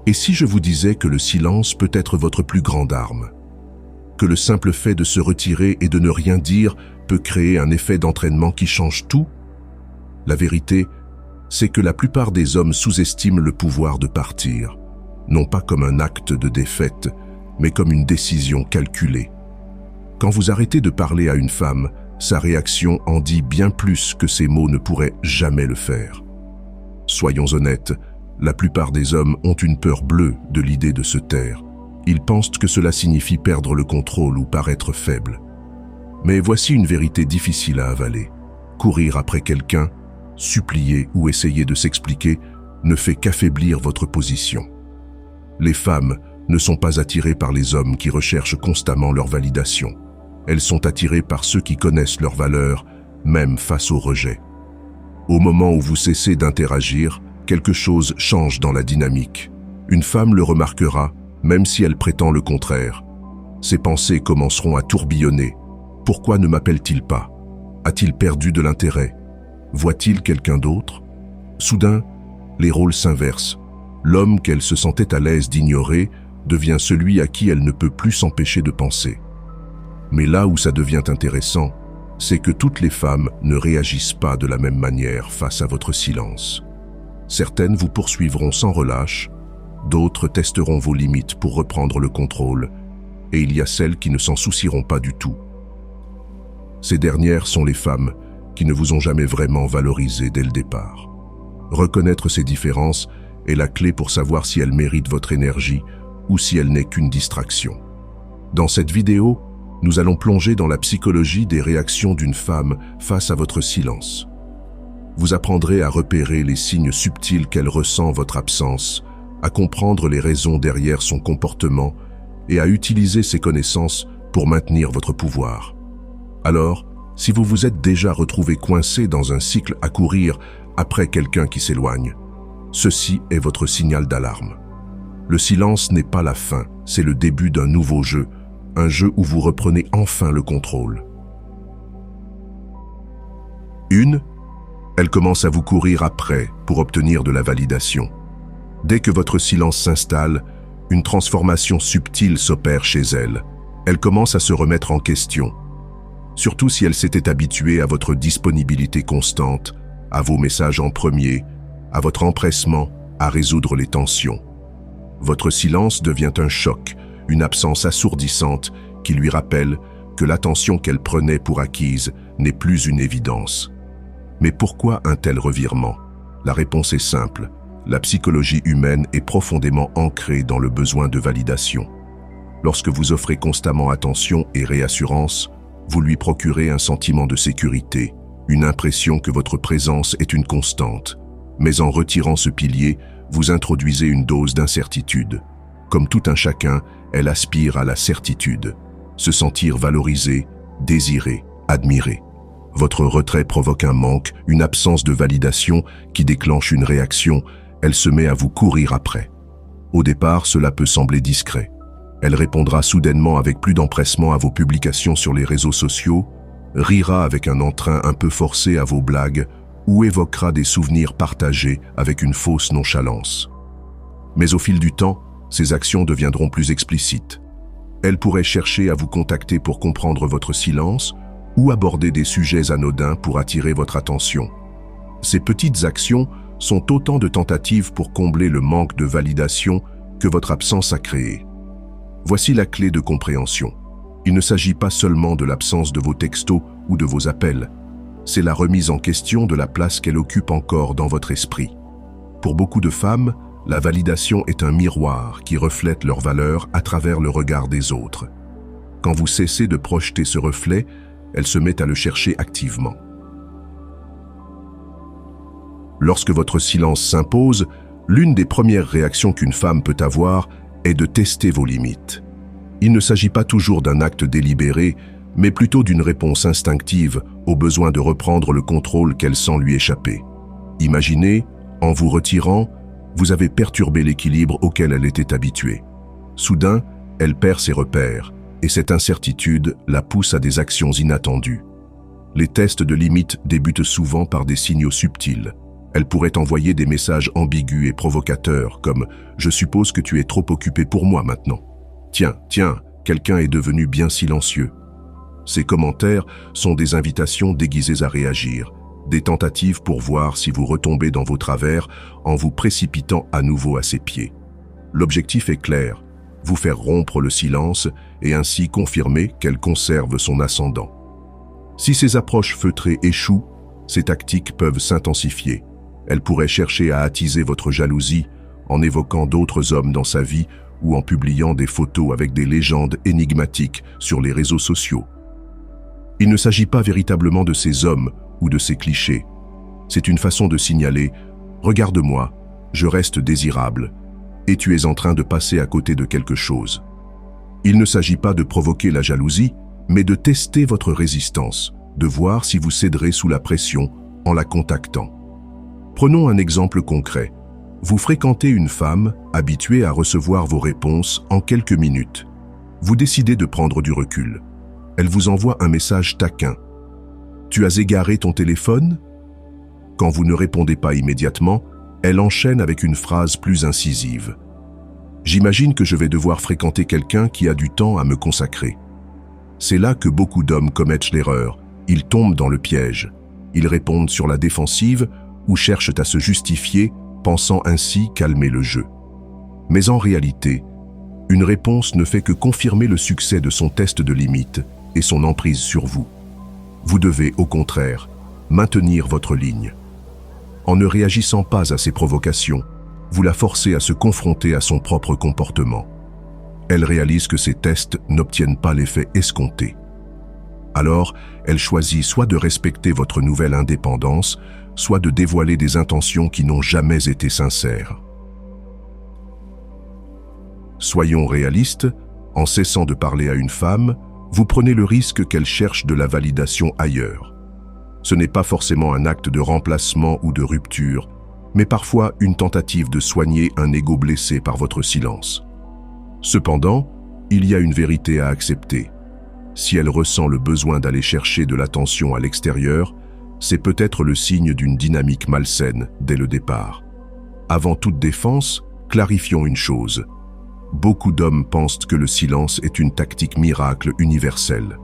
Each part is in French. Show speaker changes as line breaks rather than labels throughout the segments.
Et si je vous disais que le silence peut être votre plus grande arme? Que le simple fait de se retirer et de ne rien dire peut créer un effet d'entraînement qui change tout? La vérité, c'est que la plupart des hommes sous-estiment le pouvoir de partir, non pas comme un acte de défaite, mais comme une décision calculée. Quand vous arrêtez de parler à une femme, sa réaction en dit bien plus que ses mots ne pourraient jamais le faire. Soyons honnêtes, la plupart des hommes ont une peur bleue de l'idée de se taire. Ils pensent que cela signifie perdre le contrôle ou paraître faible. Mais voici une vérité difficile à avaler. Courir après quelqu'un, supplier ou essayer de s'expliquer ne fait qu'affaiblir votre position. Les femmes ne sont pas attirées par les hommes qui recherchent constamment leur validation. Elles sont attirées par ceux qui connaissent leur valeur, même face au rejet. Au moment où vous cessez d'interagir, quelque chose change dans la dynamique. Une femme le remarquera, même si elle prétend le contraire. Ses pensées commenceront à tourbillonner. Pourquoi ne m'appelle-t-il pas? A-t-il perdu de l'intérêt? Voit-il quelqu'un d'autre? Soudain, les rôles s'inversent. L'homme qu'elle se sentait à l'aise d'ignorer devient celui à qui elle ne peut plus s'empêcher de penser. Mais là où ça devient intéressant, c'est que toutes les femmes ne réagissent pas de la même manière face à votre silence. Certaines vous poursuivront sans relâche, d'autres testeront vos limites pour reprendre le contrôle, et il y a celles qui ne s'en soucieront pas du tout. Ces dernières sont les femmes qui ne vous ont jamais vraiment valorisé dès le départ. Reconnaître ces différences est la clé pour savoir si elles méritent votre énergie ou si elle n'est qu'une distraction. Dans cette vidéo, nous allons plonger dans la psychologie des réactions d'une femme face à votre silence. Vous apprendrez à repérer les signes subtils qu'elle ressent votre absence, à comprendre les raisons derrière son comportement et à utiliser ces connaissances pour maintenir votre pouvoir. Alors, si vous vous êtes déjà retrouvé coincé dans un cycle à courir après quelqu'un qui s'éloigne, ceci est votre signal d'alarme. Le silence n'est pas la fin, c'est le début d'un nouveau jeu, un jeu où vous reprenez enfin le contrôle. 1. Elle commence à vous courir après pour obtenir de la validation. Dès que votre silence s'installe, une transformation subtile s'opère chez elle. Elle commence à se remettre en question. Surtout si elle s'était habituée à votre disponibilité constante, à vos messages en premier, à votre empressement à résoudre les tensions. Votre silence devient un choc, une absence assourdissante qui lui rappelle que l'attention qu'elle prenait pour acquise n'est plus une évidence. Mais pourquoi un tel revirement? La réponse est simple. La psychologie humaine est profondément ancrée dans le besoin de validation. Lorsque vous offrez constamment attention et réassurance, vous lui procurez un sentiment de sécurité, une impression que votre présence est une constante. Mais en retirant ce pilier, vous introduisez une dose d'incertitude. Comme tout un chacun, elle aspire à la certitude, se sentir valorisée, désirée, admirée. Votre retrait provoque un manque, une absence de validation qui déclenche une réaction. Elle se met à vous courir après. Au départ, cela peut sembler discret. Elle répondra soudainement avec plus d'empressement à vos publications sur les réseaux sociaux, rira avec un entrain un peu forcé à vos blagues ou évoquera des souvenirs partagés avec une fausse nonchalance. Mais au fil du temps, ces actions deviendront plus explicites. Elle pourrait chercher à vous contacter pour comprendre votre silence ou aborder des sujets anodins pour attirer votre attention. Ces petites actions sont autant de tentatives pour combler le manque de validation que votre absence a créé. Voici la clé de compréhension. Il ne s'agit pas seulement de l'absence de vos textos ou de vos appels. C'est la remise en question de la place qu'elle occupe encore dans votre esprit. Pour beaucoup de femmes, la validation est un miroir qui reflète leur valeur à travers le regard des autres. Quand vous cessez de projeter ce reflet, elle se met à le chercher activement. Lorsque votre silence s'impose, l'une des premières réactions qu'une femme peut avoir est de tester vos limites. Il ne s'agit pas toujours d'un acte délibéré, mais plutôt d'une réponse instinctive au besoin de reprendre le contrôle qu'elle sent lui échapper. Imaginez, en vous retirant, vous avez perturbé l'équilibre auquel elle était habituée. Soudain, elle perd ses repères, et cette incertitude la pousse à des actions inattendues. Les tests de limites débutent souvent par des signaux subtils. Elle pourrait envoyer des messages ambigus et provocateurs, comme « Je suppose que tu es trop occupé pour moi maintenant. Tiens, quelqu'un est devenu bien silencieux. » Ces commentaires sont des invitations déguisées à réagir, des tentatives pour voir si vous retombez dans vos travers en vous précipitant à nouveau à ses pieds. L'objectif est clair, vous faire rompre le silence et ainsi confirmer qu'elle conserve son ascendant. Si ces approches feutrées échouent, ces tactiques peuvent s'intensifier. Elle pourrait chercher à attiser votre jalousie en évoquant d'autres hommes dans sa vie ou en publiant des photos avec des légendes énigmatiques sur les réseaux sociaux. Il ne s'agit pas véritablement de ces hommes ou de ces clichés. C'est une façon de signaler « Regarde-moi, je reste désirable et tu es en train de passer à côté de quelque chose ». Il ne s'agit pas de provoquer la jalousie, mais de tester votre résistance, de voir si vous céderez sous la pression en la contactant. Prenons un exemple concret. Vous fréquentez une femme habituée à recevoir vos réponses en quelques minutes. Vous décidez de prendre du recul. Elle vous envoie un message taquin. « Tu as égaré ton téléphone ?» Quand vous ne répondez pas immédiatement, elle enchaîne avec une phrase plus incisive. « J'imagine que je vais devoir fréquenter quelqu'un qui a du temps à me consacrer. » C'est là que beaucoup d'hommes commettent l'erreur. Ils tombent dans le piège. Ils répondent sur la défensive ou cherchent à se justifier, pensant ainsi calmer le jeu. Mais en réalité, une réponse ne fait que confirmer le succès de son test de limite et son emprise sur vous. Vous devez, au contraire, maintenir votre ligne. En ne réagissant pas à ses provocations, vous la forcez à se confronter à son propre comportement. Elle réalise que ces tests n'obtiennent pas l'effet escompté. Alors, elle choisit soit de respecter votre nouvelle indépendance, soit de dévoiler des intentions qui n'ont jamais été sincères. Soyons réalistes, en cessant de parler à une femme, vous prenez le risque qu'elle cherche de la validation ailleurs. Ce n'est pas forcément un acte de remplacement ou de rupture, mais parfois une tentative de soigner un ego blessé par votre silence. Cependant, il y a une vérité à accepter. Si elle ressent le besoin d'aller chercher de l'attention à l'extérieur, c'est peut-être le signe d'une dynamique malsaine dès le départ. Avant toute défense, clarifions une chose. Beaucoup d'hommes pensent que le silence est une tactique miracle universelle.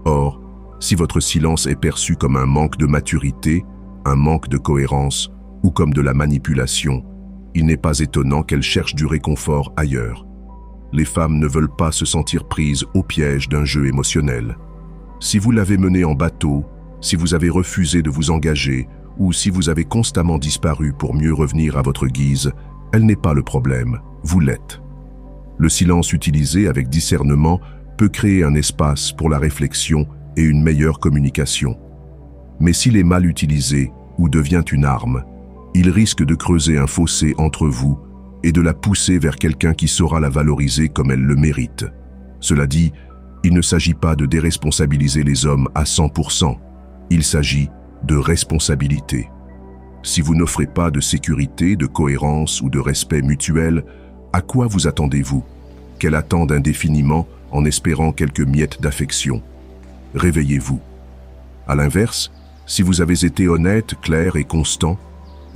Or, si votre silence est perçu comme un manque de maturité, un manque de cohérence ou comme de la manipulation, il n'est pas étonnant qu'elles cherchent du réconfort ailleurs. Les femmes ne veulent pas se sentir prises au piège d'un jeu émotionnel. Si vous l'avez menée en bateau, si vous avez refusé de vous engager ou si vous avez constamment disparu pour mieux revenir à votre guise, elle n'est pas le problème, vous l'êtes. Le silence utilisé avec discernement peut créer un espace pour la réflexion et une meilleure communication. Mais s'il est mal utilisé ou devient une arme, il risque de creuser un fossé entre vous et de la pousser vers quelqu'un qui saura la valoriser comme elle le mérite. Cela dit, il ne s'agit pas de déresponsabiliser les hommes à 100%, il s'agit de responsabilité. Si vous n'offrez pas de sécurité, de cohérence ou de respect mutuel, à quoi vous attendez-vous? Qu'elle attende indéfiniment en espérant quelques miettes d'affection. Réveillez-vous. À l'inverse, si vous avez été honnête, clair et constant,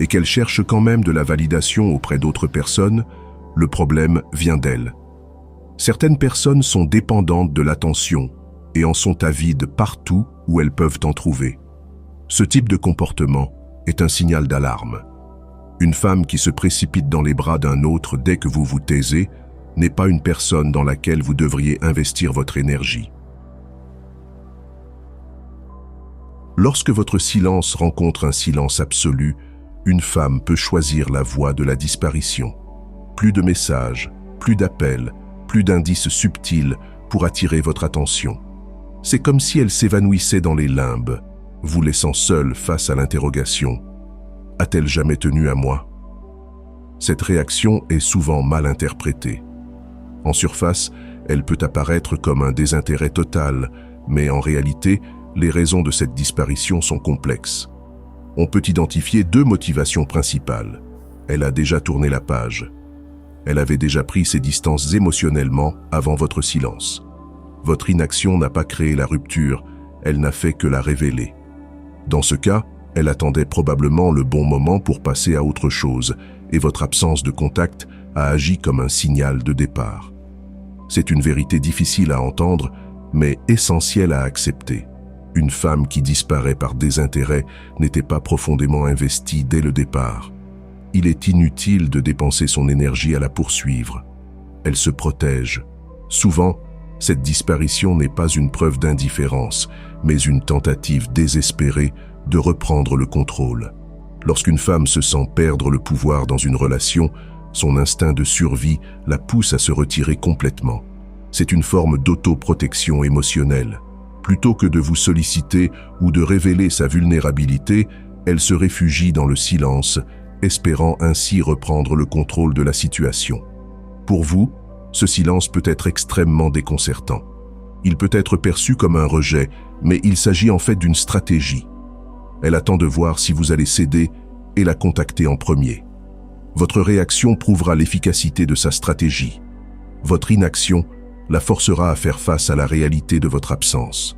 et qu'elle cherche quand même de la validation auprès d'autres personnes, le problème vient d'elle. Certaines personnes sont dépendantes de l'attention et en sont avides partout où elles peuvent en trouver. Ce type de comportement est un signal d'alarme. Une femme qui se précipite dans les bras d'un autre dès que vous vous taisez n'est pas une personne dans laquelle vous devriez investir votre énergie. Lorsque votre silence rencontre un silence absolu, une femme peut choisir la voie de la disparition. Plus de messages, plus d'appels, plus d'indices subtils pour attirer votre attention. C'est comme si elle s'évanouissait dans les limbes, vous laissant seul face à l'interrogation. A-t-elle jamais tenu à moi? Cette réaction est souvent mal interprétée. En surface, elle peut apparaître comme un désintérêt total, mais en réalité, les raisons de cette disparition sont complexes. On peut identifier deux motivations principales. Elle a déjà tourné la page. Elle avait déjà pris ses distances émotionnellement avant votre silence. Votre inaction n'a pas créé la rupture, elle n'a fait que la révéler. Dans ce cas, Elle attendait probablement le bon moment pour passer à autre chose, et votre absence de contact a agi comme un signal de départ. C'est une vérité difficile à entendre, mais essentielle à accepter. Une femme qui disparaît par désintérêt n'était pas profondément investie dès le départ. Il est inutile de dépenser son énergie à la poursuivre. Elle se protège. Souvent, cette disparition n'est pas une preuve d'indifférence, mais une tentative désespérée de reprendre le contrôle. Lorsqu'une femme se sent perdre le pouvoir dans une relation, son instinct de survie la pousse à se retirer complètement. C'est une forme d'autoprotection émotionnelle. Plutôt que de vous solliciter ou de révéler sa vulnérabilité, elle se réfugie dans le silence, espérant ainsi reprendre le contrôle de la situation. Pour vous, ce silence peut être extrêmement déconcertant. Il peut être perçu comme un rejet, mais il s'agit en fait d'une stratégie. Elle attend de voir si vous allez céder et la contacter en premier. Votre réaction prouvera l'efficacité de sa stratégie. Votre inaction la forcera à faire face à la réalité de votre absence.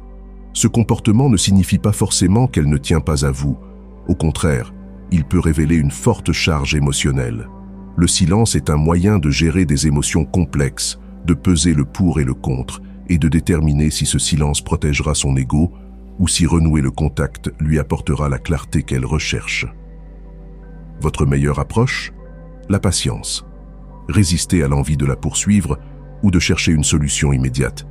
Ce comportement ne signifie pas forcément qu'elle ne tient pas à vous. Au contraire, il peut révéler une forte charge émotionnelle. Le silence est un moyen de gérer des émotions complexes, de peser le pour et le contre, et de déterminer si ce silence protégera son ego ou si renouer le contact lui apportera la clarté qu'elle recherche. Votre meilleure approche ? La patience. Résistez à l'envie de la poursuivre ou de chercher une solution immédiate.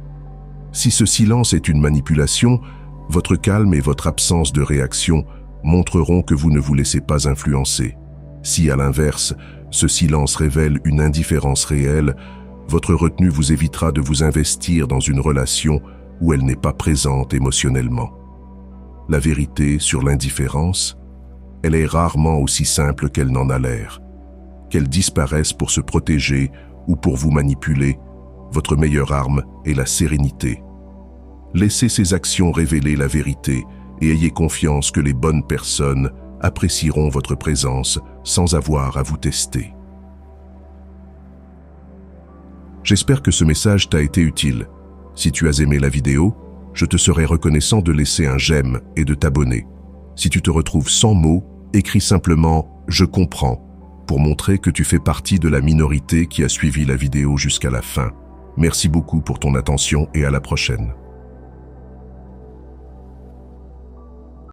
Si ce silence est une manipulation, votre calme et votre absence de réaction montreront que vous ne vous laissez pas influencer. Si, à l'inverse, ce silence révèle une indifférence réelle, votre retenue vous évitera de vous investir dans une relation où elle n'est pas présente émotionnellement. La vérité sur l'indifférence, elle est rarement aussi simple qu'elle n'en a l'air. Qu'elle disparaisse pour se protéger ou pour vous manipuler, votre meilleure arme est la sérénité. Laissez ces actions révéler la vérité et ayez confiance que les bonnes personnes apprécieront votre présence sans avoir à vous tester. J'espère que ce message t'a été utile. Si tu as aimé la vidéo, je te serai reconnaissant de laisser un j'aime et de t'abonner. Si tu te retrouves sans mots, écris simplement « Je comprends » pour montrer que tu fais partie de la minorité qui a suivi la vidéo jusqu'à la fin. Merci beaucoup pour ton attention et à la prochaine.